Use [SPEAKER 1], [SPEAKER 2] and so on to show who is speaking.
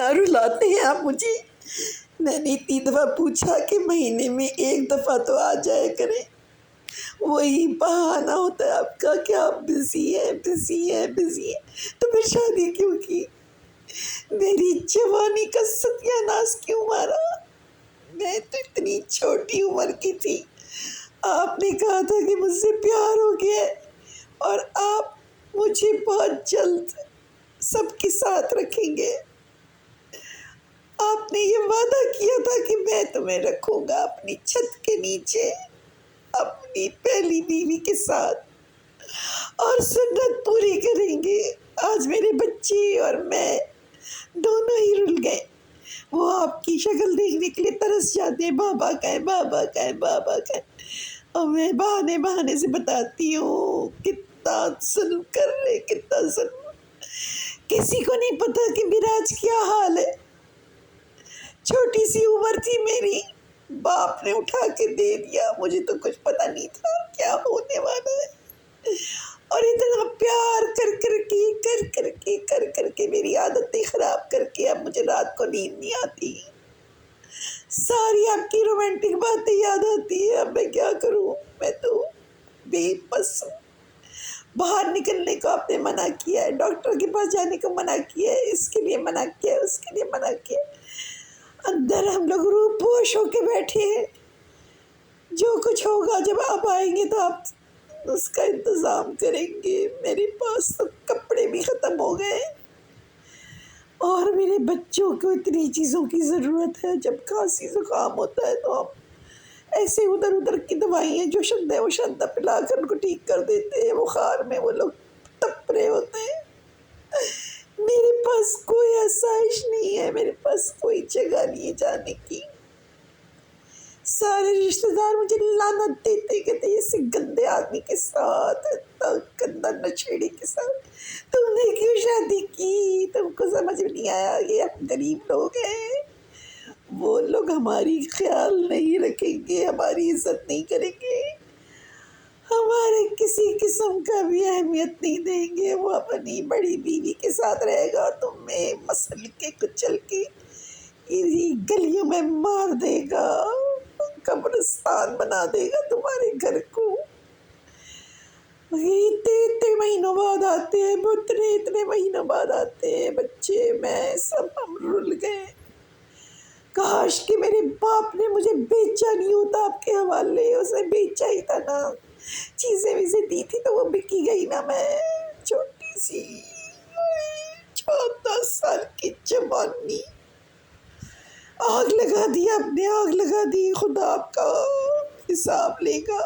[SPEAKER 1] کتنا رلاتے ہیں آپ مجھے۔ میں نے اتنی دفعہ پوچھا کہ مہینے میں 1 دفعہ تو آ جائے کریں، وہی بہانہ ہوتا ہے آپ کا کہ آپ بزی ہیں بزی ہیں بزی ہیں، تو پھر شادی کیوں کی؟ میری جوانی کا ستیہ ناش کیوں مارا؟ میں تو اتنی چھوٹی عمر کی تھی، آپ نے کہا تھا کہ مجھ سے پیار ہو گیا ہے اور آپ مجھے بہت جلد سب کے ساتھ رکھیں گے۔ آپ نے یہ وعدہ کیا تھا کہ میں تمہیں رکھوں گا اپنی چھت کے نیچے اپنی پہلی بیوی کے ساتھ، اور سنت پوری کریں گے۔ آج میرے بچے اور میں دونوں ہی رل گئے، وہ آپ کی شکل دیکھنے کے لیے ترس جاتے ہیں، بابا کا ہے بابا کا ہے بابا کا ہے، اور میں بہانے بہانے سے بتاتی ہوں کتنا ظلم کر رہے، کتنا ظلم۔ کسی کو نہیں پتا کہ میرا آج کیا حال ہے۔ چھوٹی سی عمر تھی میری، باپ نے اٹھا کے دے دیا، مجھے تو کچھ پتا نہیں تھا کیا ہونے والا ہے، اور اتنا پیار کر کے میری عادتیں خراب کر کے اب مجھے رات کو نیند نہیں آتی، ساری آپ کی رومانٹک باتیں یاد آتی ہیں۔ اب میں کیا کروں؟ میں تو بے بس ہوں۔ باہر نکلنے کو آپ نے منع کیا ہے، ڈاکٹر کے پاس جانے کو منع کیا ہے، اس کے لیے منع کیا ہے، اس کے لیے منع کیا ہے، اندر ہم لوگ روح پوش ہو کے بیٹھے ہیں۔ جو کچھ ہوگا جب آپ آئیں گے تو آپ اس کا انتظام کریں گے۔ میرے پاس تو کپڑے بھی ختم ہو گئے اور میرے بچوں کو اتنی چیزوں کی ضرورت ہے، جب کھانسی زکام ہوتا ہے تو ہم ایسے ادھر ادھر کی دوائیاں جو شدہ وہ شدہ پلا کر ان کو ٹھیک کر دیتے ہیں، بخار میں وہ لوگ تپ رہے ہوتے ہیں۔ میرے پاس کوئی آسائش نہیں ہے، میرے پاس کوئی جگہ نہیں ہے جانے کی۔ سارے رشتہ دار مجھے لعنت دیتے، کہتے ایسے گندے آدمی کے ساتھ، اتنا گندا نشیڑی کے ساتھ تم نے کیوں شادی کی؟ تم کو سمجھ میں نہیں آیا یہ ہم غریب لوگ ہیں، وہ لوگ ہماری خیال نہیں رکھیں گے، ہماری عزت نہیں کریں گے، ہمارے کسی قسم کا بھی اہمیت نہیں دیں گے۔ وہ اپنی بڑی بیوی کے ساتھ رہے گا، تمہیں مسل کے کچل کے انہی گلیوں میں مار دے گا، قبرستان بنا دے گا تمہارے گھر کو۔ اتنے مہینوں بعد آتے ہیں، اتنے مہینوں بعد آتے ہیں بچے، میں سب ہم رل گئے۔ کاش کہ میرے باپ نے مجھے بیچا نہیں ہوتا آپ کے حوالے، اسے بیچا ہی تھا نا، چیزیں ویزیں دی تھی تو وہ بکی گئی نا۔ میں چھوٹی سی 14 سال کی جوانی، آگ لگا دی آپ نے، آگ لگا دی، خدا آپ کا حساب لے گا۔